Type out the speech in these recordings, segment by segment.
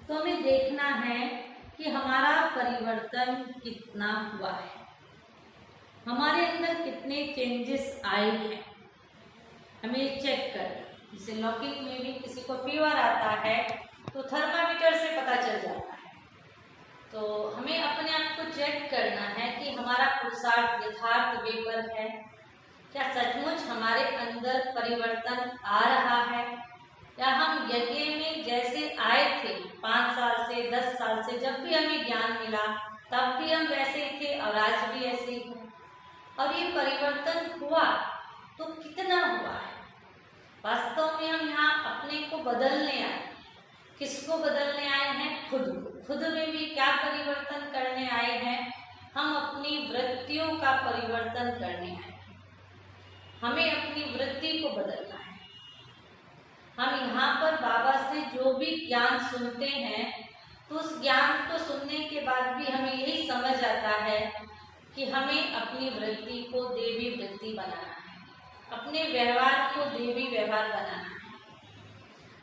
तो हमें देखना है कि हमारा परिवर्तन कितना हुआ है, हमारे अंदर कितने चेंजेस आए हैं, हमें चेक करना। जैसे लौकिक में भी किसी को फीवर आता है तो थर्मामीटर से पता चल जाता है। तो हमें अपने आप को चेक करना है कि हमारा पुरुषार्थ यथार्थ वे पर है, क्या सचमुच हमारे अंदर परिवर्तन आ रहा है, या हम यज्ञ में जैसे आए थे 5 साल से 10 साल से, जब भी हमें ज्ञान मिला तब भी हम वैसे ही थे और आज भी ऐसे ही हैं। और ये परिवर्तन हुआ तो कितना हुआ है। वास्तव में हम यहाँ अपने को बदलने आए। किसको बदलने आए हैं? खुद को। खुद में भी क्या परिवर्तन करने आए हैं? हम अपनी वृत्तियों का परिवर्तन करने आए हैं। हमें अपनी वृत्ति को बदलना है। हम यहाँ पर बाबा से जो भी ज्ञान सुनते हैं तो उस ज्ञान को सुनने के बाद भी हमें यही समझ आता है कि हमें अपनी वृत्ति को देवी वृत्ति बनाना है, अपने व्यवहार को देवी व्यवहार बनाना है।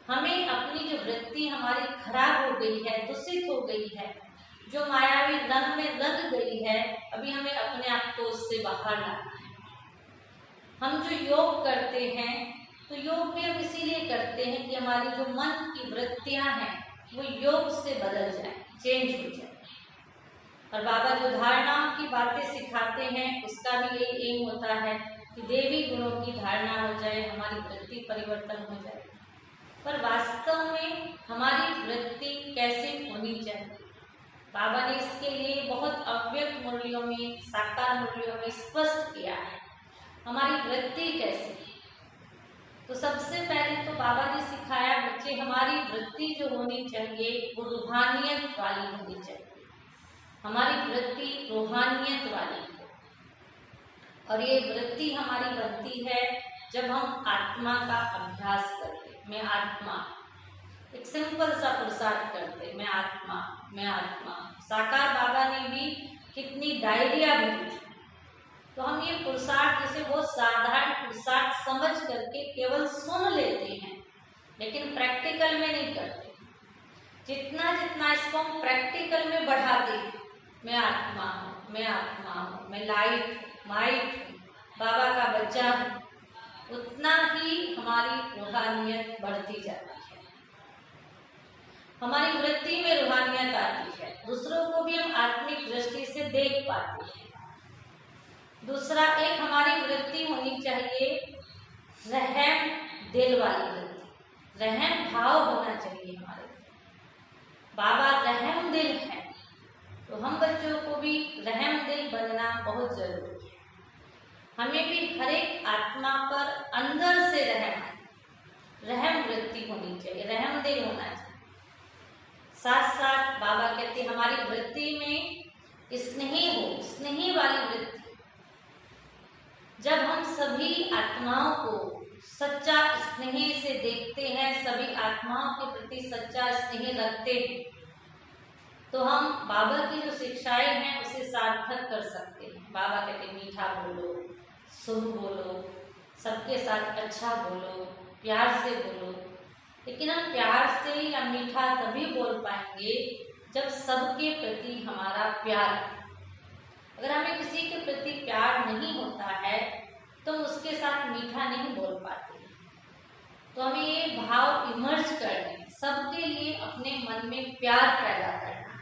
हमें अपनी जो वृत्ति हमारी खराब हो गई है, दूषित हो गई है, जो मायावी रंग में लग गई है, अभी हमें अपने आप को उससे बाहर लाना है। हम जो योग करते हैं तो योग भी हम इसीलिए करते हैं कि हमारी जो मन की वृत्तियां हैं वो योग से बदल जाए, चेंज हो जाए। और बाबा जो धारणाओं की बातें सिखाते हैं उसका भी यही एम होता है कि देवी गुणों की धारणा हो जाए, हमारी वृत्ति परिवर्तन हो जाए। पर वास्तव में हमारी वृत्ति कैसे होनी चाहिए, बाबा ने इसके लिए बहुत अव्यक्त मूल्यों में, साकार मूल्यों में स्पष्ट किया है। हमारी वृत्ति कैसे? तो सबसे पहले तो बाबा ने सिखाया बच्चे, हमारी वृत्ति जो होनी चाहिए वो रूहानियत वाली होनी चाहिए। हमारी वृत्ति रूहानियत वाली है। और ये वृत्ति हमारी बनती है जब हम आत्मा का अभ्यास करते। मैं आत्मा, एक सिंपल सा पुरुषार्थ करते, मैं आत्मा, मैं आत्मा। साकार बाबा ने भी कितनी डायरिया भेजी। तो हम ये पुरुषार्थ जैसे वो साधारण पुरुषार्थ समझ करके केवल सुन लेते हैं, लेकिन प्रैक्टिकल में नहीं करते। जितना जितना इसको हम प्रैक्टिकल में बढ़ाते हैं, मैं आत्मा हूँ, मैं आत्मा हूँ, मैं लाइट माइट बाबा का बच्चा हूँ, उतना ही हमारी रूहानियत बढ़ती जाती है, हमारी वृत्ति में रूहानियत आती है, दूसरों को भी हम आत्मिक दृष्टि से देख पाते हैं। दूसरा, एक हमारी वृत्ति होनी चाहिए रहम दिल वाली वृत्ति, रहम भाव होना चाहिए हमारे। बाबा रहम दिल है तो हम बच्चों को भी रहम दिल बनना बहुत जरूरी है। हमें भी हर एक आत्मा पर अंदर से रहम वृत्ति होनी चाहिए, रहम दिल होना चाहिए। साथ साथ बाबा कहते हैं हमारी वृत्ति में स्नेही हो, स्नेही वाली वृत्ति। जब हम सभी आत्माओं को सच्चा स्नेह से देखते हैं, सभी आत्माओं के प्रति सच्चा स्नेह रखते हैं, तो हम बाबा की जो शिक्षाएं हैं उसे सार्थक कर सकते हैं। बाबा कहते हैं मीठा बोलो, शुभ बोलो, सबके साथ अच्छा बोलो, प्यार से बोलो। लेकिन हम प्यार से या मीठा तभी बोल पाएंगे जब सबके प्रति हमारा प्यार। अगर हमें किसी के प्रति प्यार नहीं होता है तो उसके साथ मीठा नहीं बोल पाते। तो हमें ये भाव इमर्ज करने, सबके लिए अपने मन में प्यार पैदा करना।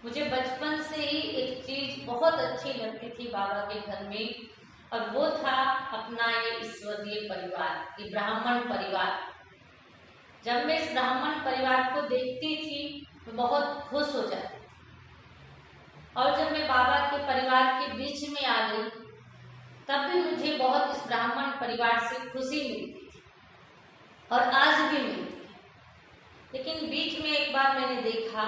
मुझे बचपन से ही एक चीज बहुत अच्छी लगती थी बाबा के घर में, और वो था अपना ये ईश्वरीय परिवार, ये ब्राह्मण परिवार। जब मैं इस ब्राह्मण परिवार को देखती थी तो बहुत खुश हो जाती थी। और जब मैं बाबा के परिवार के बीच में आ गई तब भी मुझे बहुत इस ब्राह्मण परिवार से खुशी मिलती थी और आज भी मिलती है। लेकिन बीच में एक बार मैंने देखा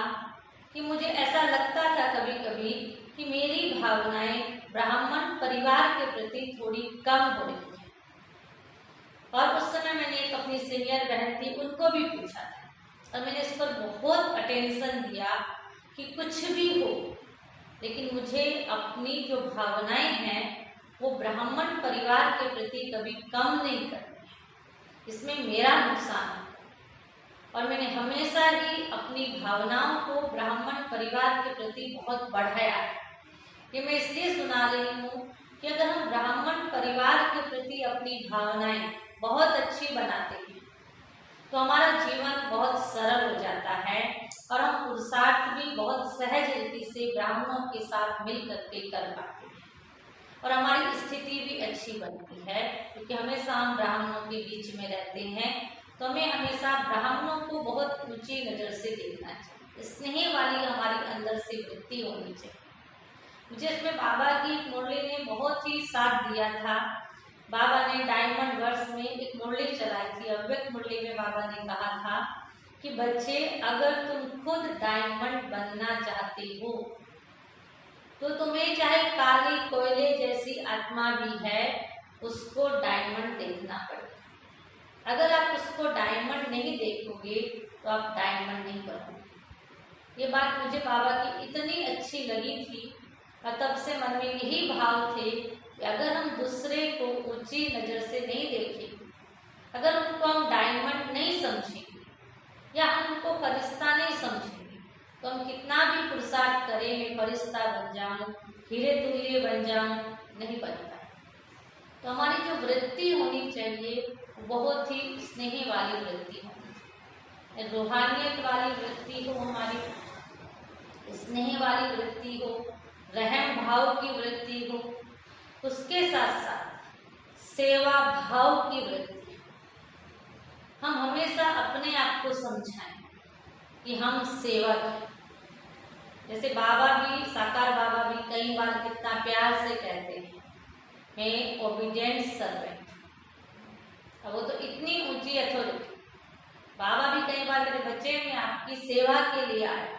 कि मुझे ऐसा लगता था कभी कभी कि मेरी भावनाएं ब्राह्मण परिवार के प्रति थोड़ी कम हो रही है। और उस समय मैंने एक अपनी सीनियर बहन थी, उनको भी पूछा था और मैंने इस पर बहुत अटेंशन दिया कि कुछ भी हो, लेकिन मुझे अपनी जो भावनाएं हैं वो ब्राह्मण परिवार के प्रति कभी कम नहीं करनी है, इसमें मेरा नुकसान है। और मैंने हमेशा ही अपनी भावनाओं को ब्राह्मण परिवार के प्रति बहुत बढ़ाया है। ये मैं इसलिए सुना रही हूँ कि अगर हम ब्राह्मण परिवार के प्रति अपनी भावनाएं बहुत अच्छी बनाते हैं तो हमारा जीवन बहुत सरल हो जाता है और हम पुरुषार्थ भी बहुत सहज रीति से ब्राह्मणों के साथ मिल करके कर पाते हैं और हमारी स्थिति भी अच्छी बनती है, क्योंकि हमेशा हम ब्राह्मणों के बीच में रहते हैं तो हमें हमेशा ब्राह्मणों को बहुत ऊंची नज़र से देखना चाहिए। स्नेह वाली हमारी अंदर से वृत्ति होनी चाहिए। मुझे इसमें बाबा की मुरली ने बहुत ही साथ दिया था। बाबा ने डायमंड वर्ष में एक मुरली चलाई थी, अव्यक्त मुरली में बाबा ने कहा था कि बच्चे, अगर तुम खुद डायमंड बनना चाहते हो तो तुम्हें चाहे काली कोयले जैसी आत्मा भी है उसको डायमंड देखना पड़ेगा। अगर आप उसको डायमंड नहीं देखोगे तो आप डायमंड नहीं बनोगे। ये बात मुझे बाबा की इतनी अच्छी लगी थी और तब से मन में यही भाव थे कि अगर हम दूसरे को ऊंची नज़र से नहीं देखेंगे, अगर उनको हम डायमंड नहीं समझेंगे या हम उनको फरिश्ता नहीं समझेंगे तो हम कितना भी पुरुषार्थ करें, मैं फरिश्ता बन जाऊं, हीरे तुल्य बन जाऊं, नहीं बन पाए। तो हमारी जो वृत्ति होनी चाहिए वो बहुत ही स्नेह वाली वृत्ति होनी चाहिए, रूहानियत वाली वृत्ति हो, हमारी स्नेह वाली वृत्ति हो, रहम भाव की वृत्ति हो, उसके साथ साथ सेवा भाव की वृत्ति। हम हमेशा अपने आप को समझाएं कि हम सेवक हैं। जैसे बाबा भी, साकार बाबा भी कई बार कितना प्यार से कहते हैं, मैं ओबीडिएंट सर्वेंट। अब वो तो इतनी ऊंची अथॉरिटी, बाबा भी कई बार कहते, बच्चे मैं आपकी सेवा के लिए आया।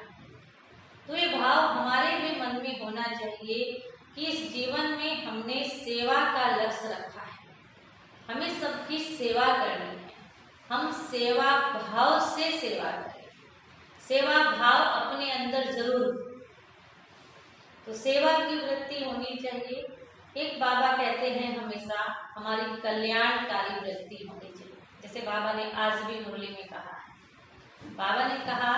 तो ये भाव हमारे भी मन में होना चाहिए कि इस जीवन में हमने सेवा का लक्ष्य रखा है, हमें सबकी सेवा करनी है, हम सेवा भाव से सेवा करें, सेवा भाव अपने अंदर जरूर। तो सेवा की वृत्ति होनी चाहिए। एक बाबा कहते हैं हमेशा हमारी कल्याणकारी वृत्ति होनी चाहिए। जैसे बाबा ने आज भी मुरली में कहा है, बाबा ने कहा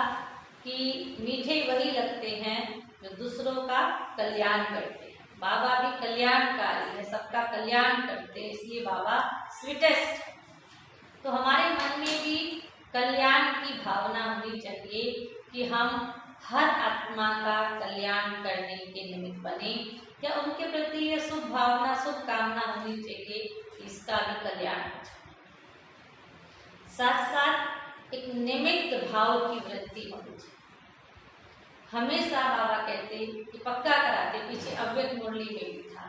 कि मीठे वही लगते हैं जो दूसरों का कल्याण करते हैं। बाबा भी कल्याणकारी है, सबका कल्याण करते हैं, इसलिए बाबा स्वीटेस्ट है। तो हमारे मन में भी कल्याण की भावना होनी चाहिए कि हम हर आत्मा का कल्याण करने के निमित्त बने, या उनके प्रति यह शुभ भावना, शुभ कामना होनी चाहिए कि इसका भी कल्याण हो जाए। साथ साथ एक निमित्त भाव की वृत्ति होनी चाहिए। हमेशा बाबा कहते कि पक्का कराते, पीछे अव्यक्त मुरली में भी था,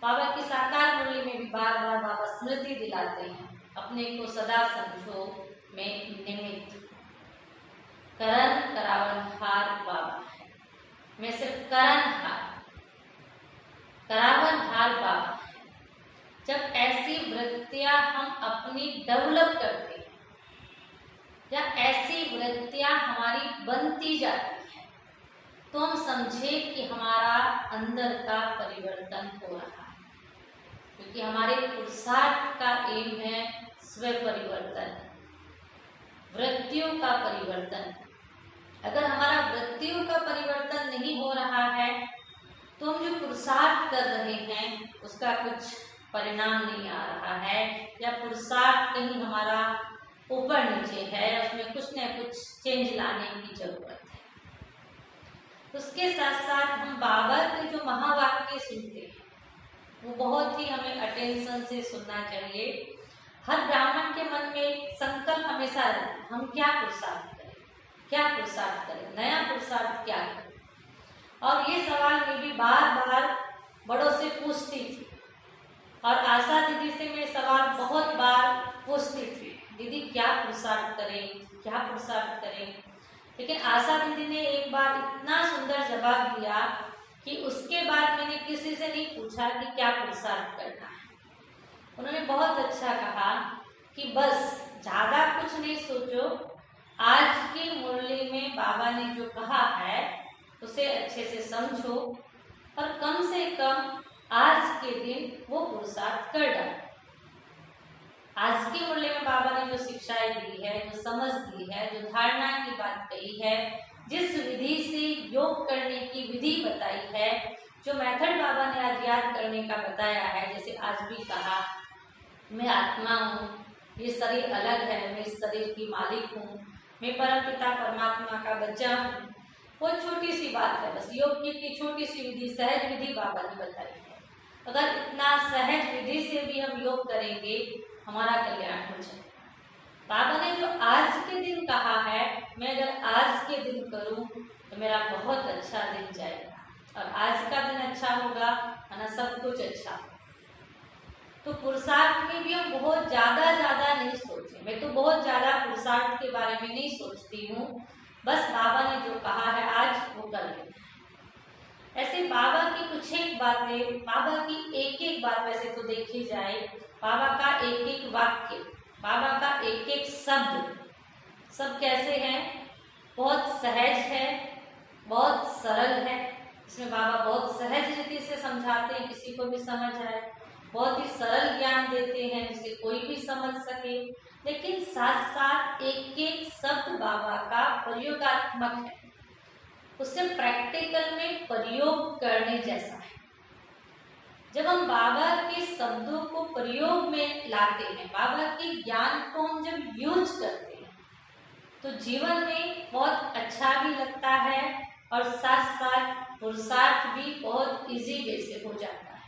बाबा की साकार मुरली में भी बार बार बाबा स्मृति दिलाते हैं, अपने को सदा समझो मैं निमित्त, करण करावनहार बाबा है, मैं सिर्फ करणहार, करावनहार बाबा है। जब ऐसी वृत्तियां हम अपनी डेवलप करते हैं या ऐसी वृत्तियां हमारी बनती जाती है तो हम समझे कि हमारा अंदर का परिवर्तन हो रहा है, क्योंकि हमारे पुरुषार्थ का एम है स्व परिवर्तन, वृत्तियों का परिवर्तन। अगर हमारा वृत्तियों का परिवर्तन नहीं हो रहा है तो हम जो पुरुषार्थ कर रहे हैं उसका कुछ परिणाम नहीं आ रहा है, या पुरुषार्थ कहीं हमारा ऊपर नीचे है, उसमें कुछ न कुछ चेंज लाने की जरूरत है। उसके साथ साथ हम बाबा के जो महावाक्य सुनते हैं वो बहुत ही हमें अटेंशन से सुनना चाहिए। हर ब्राह्मण के मन में संकल्प हमेशा रहता है, हम क्या पुरुषार्थ करें, क्या पुरुषार्थ करें, नया पुरुषार्थ क्या करें। और ये सवाल मैं भी बार बार बड़ों से पूछती थी, और आशा दीदी से मैं सवाल बहुत बार पूछती थी, दीदी क्या पुरुषार्थ करें, क्या पुरुषार्थ करें। लेकिन आशा दीदी ने एक बार इतना सुंदर जवाब दिया कि उसके बाद मैंने किसी से नहीं पूछा कि क्या पुरुषार्थ करना है। उन्होंने बहुत अच्छा कहा कि बस ज़्यादा कुछ नहीं सोचो, आज की मुरली में बाबा ने जो कहा है उसे अच्छे से समझो और कम से कम आज के दिन वो पुरुषार्थ कर डालो। आज के मूल्य में बाबा ने जो शिक्षाएं दी है, जो समझ दी है, जो धारणा की बात कही है, जिस विधि से योग करने की विधि बताई है, जो मेथड बाबा ने आज याद करने का बताया है, जैसे आज भी कहा मैं आत्मा हूँ, ये शरीर अलग है, मैं इस शरीर की मालिक हूँ, मैं परमपिता परमात्मा का बच्चा हूँ। वो छोटी सी बात है, बस योग की छोटी सी विधि, सहज विधि बाबा ने बताई है। अगर इतना सहज विधि से भी हम योग करेंगे, हमारा कल्याण हो जाएगा। बाबा ने जो आज के दिन कहा है, मैं अगर आज के दिन करूं तो मेरा बहुत अच्छा दिन जाएगा, और आज का दिन अच्छा होगा है ना, सब कुछ अच्छा। तो पुरुषार्थ में भी हम बहुत ज्यादा नहीं सोचें। मैं तो बहुत ज्यादा पुरुषार्थ के बारे में नहीं सोचती हूँ, बस बाबा ने जो कहा है आज वो कर लें। ऐसे बाबा की कुछ एक बातें, बाबा की एक बात वैसे तो देखी जाए, बाबा का एक वाक्य, बाबा का एक शब्द, सब कैसे हैं, बहुत सहज है, बहुत सरल है। इसमें बाबा बहुत सहज रीति से समझाते हैं, किसी को भी समझ आए, बहुत ही सरल ज्ञान देते हैं जिसे कोई भी समझ सके। लेकिन साथ साथ एक शब्द बाबा का प्रयोगात्मक है, उससे प्रैक्टिकल में प्रयोग करने जैसा है। जब हम बाबा के शब्दों को प्रयोग में लाते हैं, बाबा के ज्ञान को हम जब यूज करते हैं, तो जीवन में बहुत अच्छा भी लगता है, और साथ साथ पुरुषार्थ भी बहुत इजी वे से हो जाता है।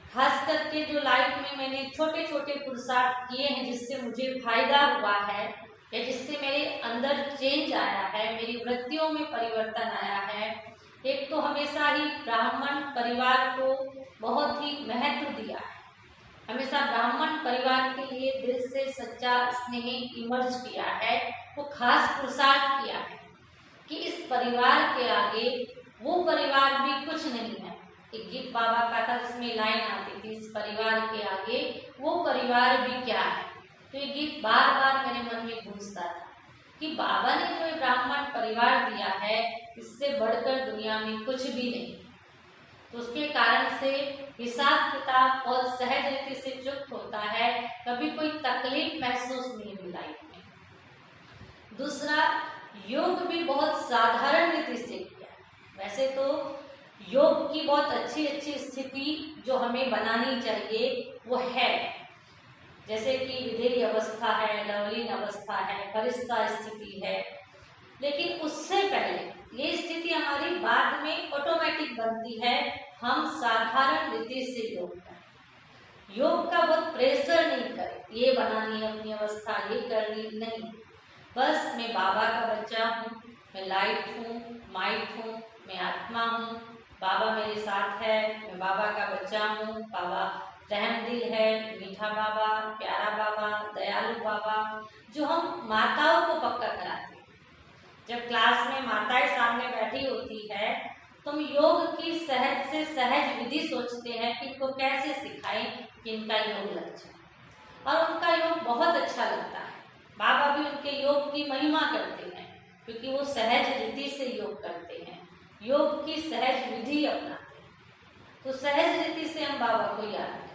खास करके जो लाइफ में मैंने छोटे छोटे पुरुषार्थ किए हैं, जिससे मुझे फायदा हुआ है, या जिससे मेरे अंदर चेंज आया है, मेरी वृत्तियों में परिवर्तन आया है। एक तो हमेशा ही ब्राह्मण परिवार को बहुत ही महत्व दिया है, हमेशा ब्राह्मण परिवार के लिए दिल से सच्चा स्नेह इमर्ज किया है, वो खास पुरुषार्थ किया है कि इस परिवार के आगे वो परिवार भी कुछ नहीं है। एक गीत बाबा का था जिसमें लाइन आती थी, इस परिवार के आगे वो परिवार भी क्या है। तो ये गीत बार बार मेरे मन में गूंजता था कि बाबा ने जो ब्राह्मण परिवार दिया है, इससे बढ़कर दुनिया में कुछ भी नहीं। तो उसके कारण से हिसाब किताब और सहज रीति से चुप होता है, कभी कोई तकलीफ महसूस नहीं हुई लाइफ में। दूसरा, योग भी बहुत साधारण रीति से किया। वैसे तो योग की बहुत अच्छी स्थिति जो हमें बनानी चाहिए वो है, जैसे कि विधेय अवस्था है, लवलीन अवस्था है, फरिश्ता स्थिति है। लेकिन उससे पहले ये स्थिति हमारी बाद में ऑटोमेटिक बनती है, हम साधारण रीति से योग करें। योग का बहुत प्रेशर नहीं करें, ये बनानी है अपनी अवस्था, ये करनी नहीं। बस मैं बाबा का बच्चा हूँ, मैं लाइट हूँ, माइट हूँ, मैं आत्मा हूँ, बाबा मेरे साथ है, मैं बाबा का बच्चा हूँ, बाबा रहमदिल है, मीठा बाबा, प्यारा बाबा, दयालु बाबा, जो हम माताओं को पक्का कराते हैं। जब क्लास में माताएं सामने बैठी होती है, तुम योग की सहज से सहज विधि सोचते हैं कि इनको कैसे सिखाएं कि इनका योग लग जाए, और उनका योग बहुत अच्छा लगता है। बाबा भी उनके योग की महिमा करते हैं, क्योंकि वो सहज रीति से योग करते हैं, योग की सहज विधि अपनाते हैं। तो सहज रीति से हम बाबा को याद करें।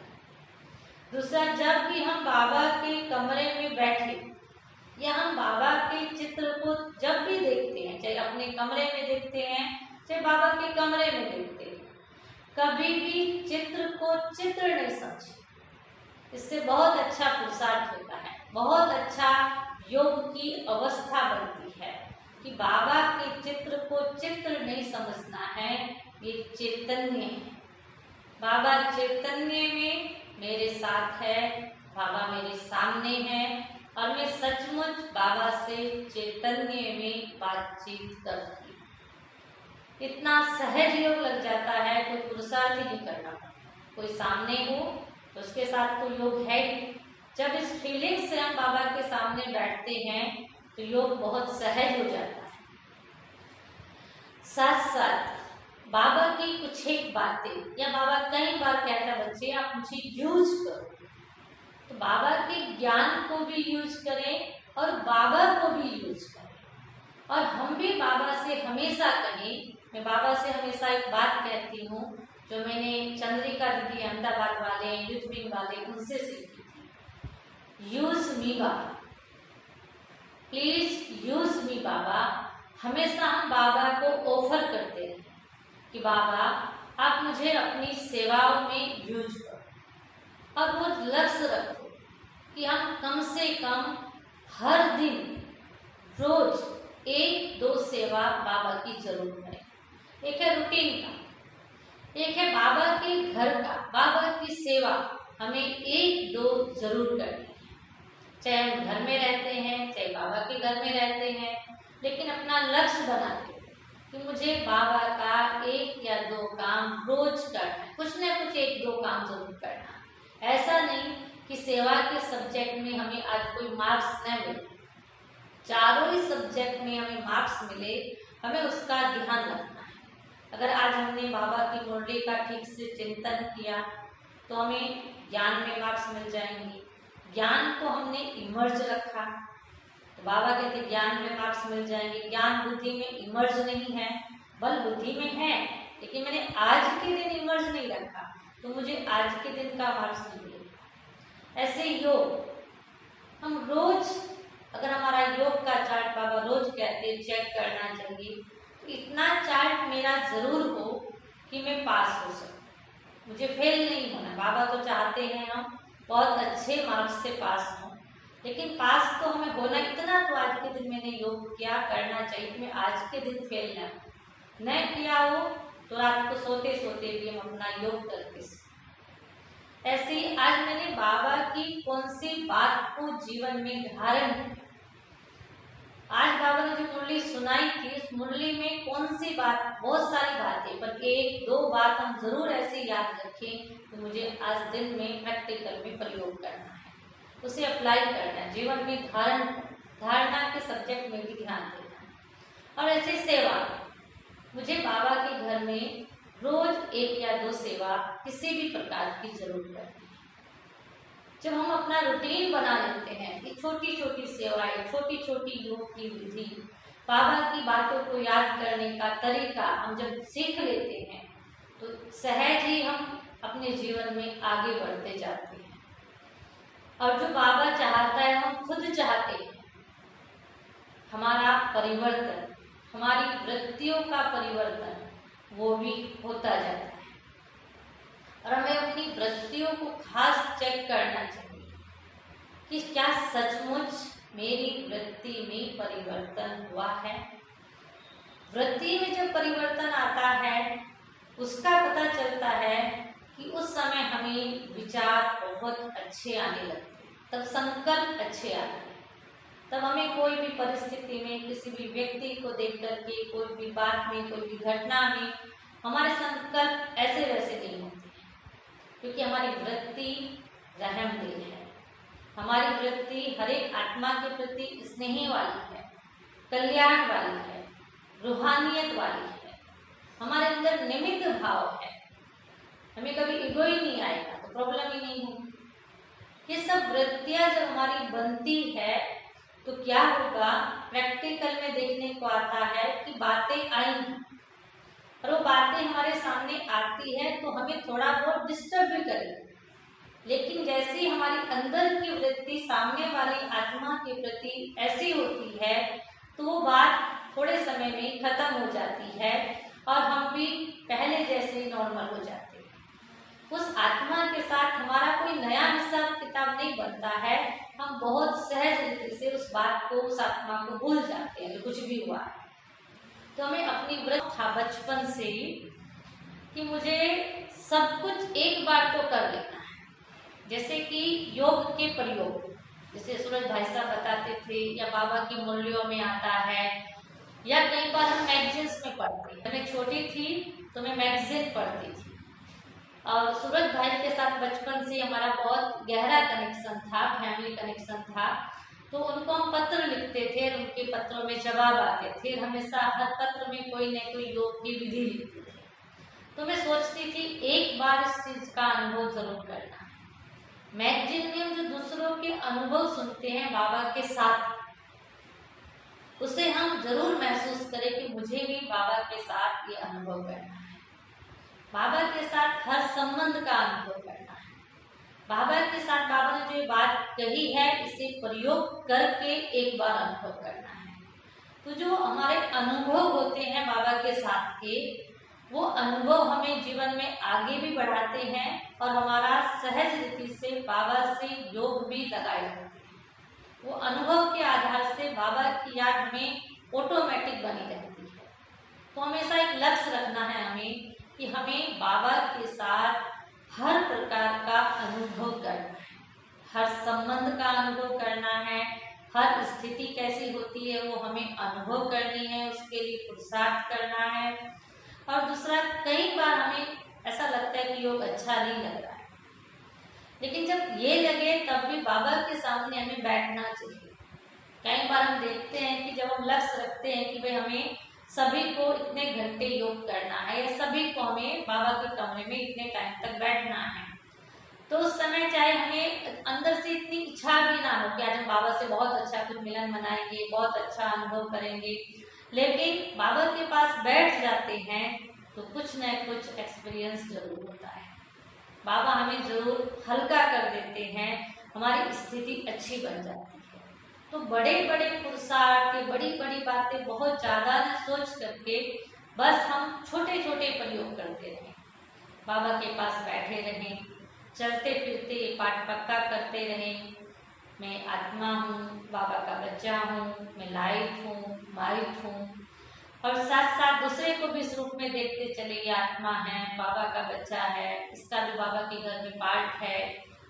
दूसरा, जब भी हम बाबा के कमरे में बैठे या हम बाबा के चित्र को जब भी देखते हैं, चाहे अपने कमरे में देखते हैं, चाहे बाबा के कमरे में देखते हैं, कभी भी चित्र को चित्र नहीं समझे। इससे बहुत अच्छा पुरुषार्थ होता है, बहुत अच्छा योग की अवस्था बनती है कि बाबा के चित्र को चित्र नहीं समझना है, ये चैतन्य है। बाबा चैतन्य में मेरे साथ है, बाबा मेरे सामने है, और मैं सचमुच बाबा से चैतन्य में बातचीत करती हूँ। इतना सहज योग लग जाता है, कोई पुरुषार्थ ही नहीं करना पड़ता। कोई सामने हो तो उसके साथ तो योग है ही। जब इस फीलिंग से हम बाबा के सामने बैठते हैं तो योग बहुत सहज हो जाता है। साथ साथ बाबा की कुछ एक बातें, या बाबा कई बार कहता है बच्चे आप मुझे यूज करो, तो बाबा के ज्ञान को भी यूज करें और बाबा को भी यूज करें। और हम भी बाबा से हमेशा कहें, मैं बाबा से हमेशा एक बात कहती हूँ जो मैंने चंद्रिका दीदी, अहमदाबाद वाले, यूथ विंग वाले, उनसे सीखी। Use me Baba, please use me Baba. हमेशा हम बाबा को ऑफर करते हैं कि बाबा आप मुझे अपनी सेवाओं में यूज करो, और वो लक्ष्य रखो कि हम कम से कम हर दिन रोज 1-2 सेवा बाबा की जरूर करें। एक है रूटीन का, एक है बाबा के घर का, बाबा की सेवा हमें 1-2 जरूर करनी है। चाहे हम घर में रहते हैं, चाहे बाबा के घर में रहते हैं, लेकिन अपना लक्ष्य बनाते हैं कि मुझे बाबा का 1 या 2 काम रोज करना है, कुछ ना कुछ 1-2 काम जरूर करना है। ऐसा नहीं कि सेवा के सब्जेक्ट में हमें आज कोई मार्क्स न मिले, चारों ही सब्जेक्ट में हमें मार्क्स मिले, हमें उसका ध्यान रखना है। अगर आज हमने बाबा की मुरली का ठीक से चिंतन किया तो हमें ज्ञान में मार्क्स मिल जाएंगे। ज्ञान को हमने इमर्ज रखा तो बाबा कहते ज्ञान में मार्क्स मिल जाएंगे। ज्ञान बुद्धि में इमर्ज नहीं है, बल बुद्धि में है, लेकिन मैंने आज के दिन इमर्ज नहीं रखा तो मुझे आज के दिन का मार्क्स नहीं मिलेगा। ऐसे योग हम रोज, अगर हमारा योग का चार्ट बाबा रोज कहते हैं चेक करना चाहिए, तो इतना चार्ट मेरा जरूर हो कि मैं पास हो सकूं, मुझे फेल नहीं होना। बाबा तो चाहते हैं हम बहुत अच्छे मार्क्स से पास हों, लेकिन पास तो हमें होना इतना, तो आज के दिन मैंने योग क्या करना चाहिए कि मैं आज के दिन फेल न किया हो तो रात को सोते सोते भी हम अपना योग करके। ऐसे ही आज मैंने बाबा की कौन सी बात को जीवन में धारण किया। आज बाबा ने जो मुरली सुनाई थी, उस मुरली में कौन सी बात, बहुत सारी बातें, पर 1-2 बात हम जरूर ऐसे याद रखें तो मुझे आज दिन में प्रैक्टिकल में प्रयोग करना है, उसे अप्लाई करना है, जीवन में धारणा के सब्जेक्ट में भी ध्यान देना है। और ऐसे सेवा, मुझे बाबा के घर में रोज 1 या 2 सेवा किसी भी प्रकार की जरूर करनी है। जब हम अपना रूटीन बना लेते हैं कि छोटी छोटी सेवाएं, छोटी छोटी योग की विधि, बाबा की बातों को याद करने का तरीका हम जब सीख लेते हैं तो सहज ही हम अपने जीवन में आगे बढ़ते जाते हैं। और जो बाबा चाहता है, हम खुद चाहते हैं, हमारा परिवर्तन, हमारी वृत्तियों का परिवर्तन वो भी होता जाता है। और हमें अपनी वृत्तियों को खास चेक करना चाहिए कि क्या सचमुच मेरी वृत्ति में परिवर्तन हुआ है। वृत्ति में जब परिवर्तन आता है उसका पता चलता है कि उस समय हमें विचार बहुत अच्छे आने लगते हैं, तब संकल्प अच्छे आते हैं, तब हमें कोई भी परिस्थिति में, किसी भी व्यक्ति को देख करके, कोई भी बात में, कोई भी घटना में हमारे संकल्प ऐसे वैसे नहीं होते, क्योंकि हमारी वृत्ति रहमदिल है। हमारी वृत्ति हर एक आत्मा के प्रति स्नेही वाली है, कल्याण वाली है, रूहानियत वाली है, हमारे अंदर निमित्त भाव है। हमें कभी ईगो ही नहीं आएगा तो प्रॉब्लम ही नहीं होगी। ये सब वृत्तियां जब हमारी बनती है तो क्या होगा, प्रैक्टिकल में देखने को आता है कि बातें आई और वो बातें हमारे सामने आती है तो हमें थोड़ा बहुत डिस्टर्ब भी करेगी, लेकिन जैसी हमारी अंदर की वृत्ति सामने वाली आत्मा के प्रति ऐसी होती है तो वो बात थोड़े समय में खत्म हो जाती है और हम भी पहले जैसे नॉर्मल हो जाते हैं। उस आत्मा के साथ हमारा कोई नया हिसाब किताब नहीं बनता है, हम बहुत सहज रीति से उस बात को, उस आत्मा को भूल जाते हैं जो कुछ भी हुआ है। तो हमें अपनी व्रत था बचपन से ही कि मुझे सब कुछ एक बार तो कर लेना है, जैसे कि योग के प्रयोग, जैसे सूरज भाई साहब बताते थे या बाबा की मुरलियों में आता है, या कई बार हम मैगजीन्स में पढ़ते। मैं छोटी थी तो मैं मैगजीन पढ़ती थी और सूरज भाई के साथ बचपन से हमारा बहुत गहरा कनेक्शन था, फैमिली कनेक्शन था। तो उनको हम पत्र लिखते थे, उनके पत्रों में जवाब आते थे, हमेशा हर पत्र में कोई न कोई योग की विधि लिखते थे। तो मैं सोचती थी एक बार इस चीज का अनुभव जरूर करना है। मैगजीन में जो दूसरों के अनुभव सुनते हैं बाबा के साथ, उसे हम जरूर महसूस करें कि मुझे भी बाबा के साथ ये अनुभव करना है, बाबा के साथ हर संबंध का अनुभव करना है। बाबा के साथ बाबा ने जो ये बात कही है इसे प्रयोग करके एक बार अनुभव करना है। तो जो हमारे अनुभव होते हैं बाबा के साथ के, वो अनुभव हमें जीवन में आगे भी बढ़ाते हैं और हमारा सहज रीति से बाबा से योग भी लगाए रखते हैं। वो अनुभव के आधार से बाबा की याद में ऑटोमेटिक बनी रहती है। तो हमेशा एक लक्ष्य रखना है हमें कि हमें बाबा के साथ हर प्रकार का अनुभव करना है, हर संबंध का अनुभव करना है, हर स्थिति कैसी होती है वो हमें अनुभव करनी है, उसके लिए पुरुषार्थ करना है। और दूसरा, कई बार हमें ऐसा लगता है कि योग अच्छा नहीं लग रहा है, लेकिन जब ये लगे तब भी बाबा के सामने हमें बैठना चाहिए। कई बार हम देखते हैं कि जब हम लक्ष्य रखते हैं कि भाई हमें सभी को इतने घंटे योग करना है या सभी को हमें बाबा के कमरे में इतने टाइम तक बैठना है, तो उस समय चाहे हमें अंदर से इतनी इच्छा भी ना हो कि आज हम बाबा से बहुत अच्छा कुछ मिलन मनाएंगे, बहुत अच्छा अनुभव करेंगे, लेकिन बाबा के पास बैठ जाते हैं तो कुछ न कुछ एक्सपीरियंस जरूर होता है। बाबा हमें जरूर हल्का कर देते हैं, हमारी स्थिति अच्छी बन जाती है। तो बड़े बड़े पुरुषार्थ, बड़ी बड़ी बातें बहुत ज़्यादा न सोच करके बस हम छोटे छोटे प्रयोग करते रहें, बाबा के पास बैठे रहें, चलते फिरते पाठ पक्का करते रहें। मैं आत्मा हूँ, बाबा का बच्चा हूँ, मैं लाइट हूँ, माइट हूँ, और साथ साथ दूसरे को भी इस रूप में देखते चले, ये आत्मा है, बाबा का बच्चा है, इसका भी बाबा के घर में पार्ट है,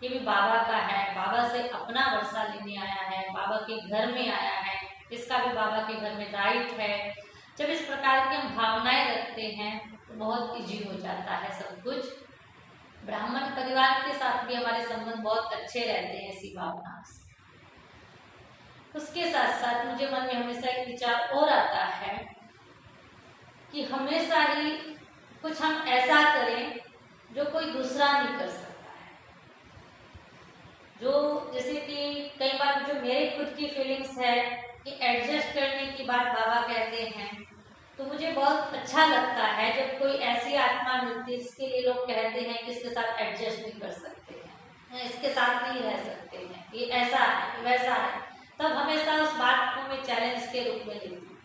ये भी बाबा का है, बाबा से अपना वर्षा लेने आया है, बाबा के घर में आया है, इसका भी बाबा के घर में राइट है। जब इस प्रकार की हम भावनाएं रखते हैं तो बहुत ईजी हो जाता है सब कुछ। ब्राह्मण परिवार के साथ भी हमारे संबंध बहुत अच्छे रहते हैं इसी भावना से। उसके साथ साथ मुझे मन में हमेशा एक विचार और आता है कि हमेशा ही कुछ हम ऐसा करें जो कोई दूसरा नहीं कर सकता है। जो जैसे कि कई बार जो मेरी खुद की फीलिंग्स है कि एडजस्ट करने की बात बाबा कहते हैं, तो मुझे बहुत अच्छा लगता है जब कोई ऐसी आत्मा मिलती है जिसके लिए लोग कहते हैं कि इसके साथ एडजस्ट नहीं कर सकते हैं, इसके साथ नहीं रह सकते हैं, ये ऐसा है वैसा है, तब हमेशा उस बात को मैं चैलेंज के रूप में लेती हूँ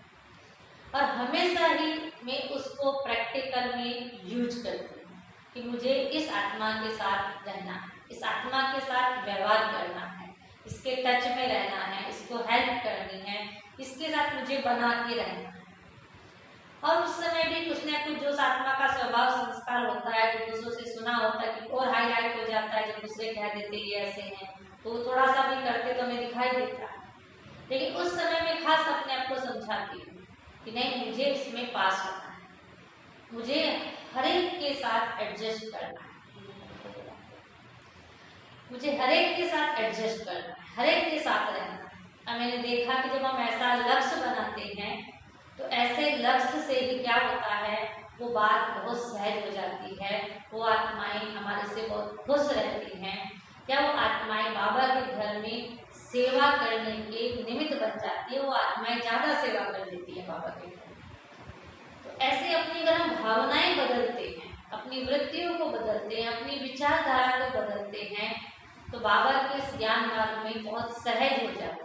और हमेशा ही मैं उसको प्रैक्टिकल में यूज करती हूँ कि मुझे इस आत्मा के साथ रहना है, इस आत्मा के साथ व्यवहार करना है, इसके टच में रहना है, इसको हेल्प करनी है, इसके साथ मुझे बना के रहना है। और उस समय भी कुछ न कुछ जो आत्मा का स्वभाव संस्कार होता है, जो दूसरों से सुना होता है कि और हाईलाइट हो जाता है, जब दूसरे कह देते ये ऐसे हैं तो थोड़ा सा भी करते तो हमें दिखाई देता है। लेकिन उस समय में खास अपने आप को समझाती हूँ कि नहीं, मुझे इसमें पास होना है, मुझे हर एक के साथ एडजस्ट करना है, मुझे हर एक के साथ एडजस्ट करना है, हर एक के साथ रहना है। अब मैंने देखा कि जब हम ऐसा लक्ष्य बनाते हैं तो ऐसे लक्ष्य से ही क्या होता है, वो बात बहुत सहज हो जाती है, वो आत्माएं हमारे से बहुत खुश रहती हैं, क्या वो आत्माएं बाबा के घर में सेवा करने के निमित्त बन जाती है, वो आत्माएं ज़्यादा सेवा कर देती है बाबा के घर में। तो ऐसे अपनी अगर हम भावनाएं बदलते हैं, अपनी वृत्तियों को बदलते हैं, अपनी विचारधारा को बदलते हैं, तो बाबा के इस ज्ञान मार्ग में बहुत सहज हो जाता है।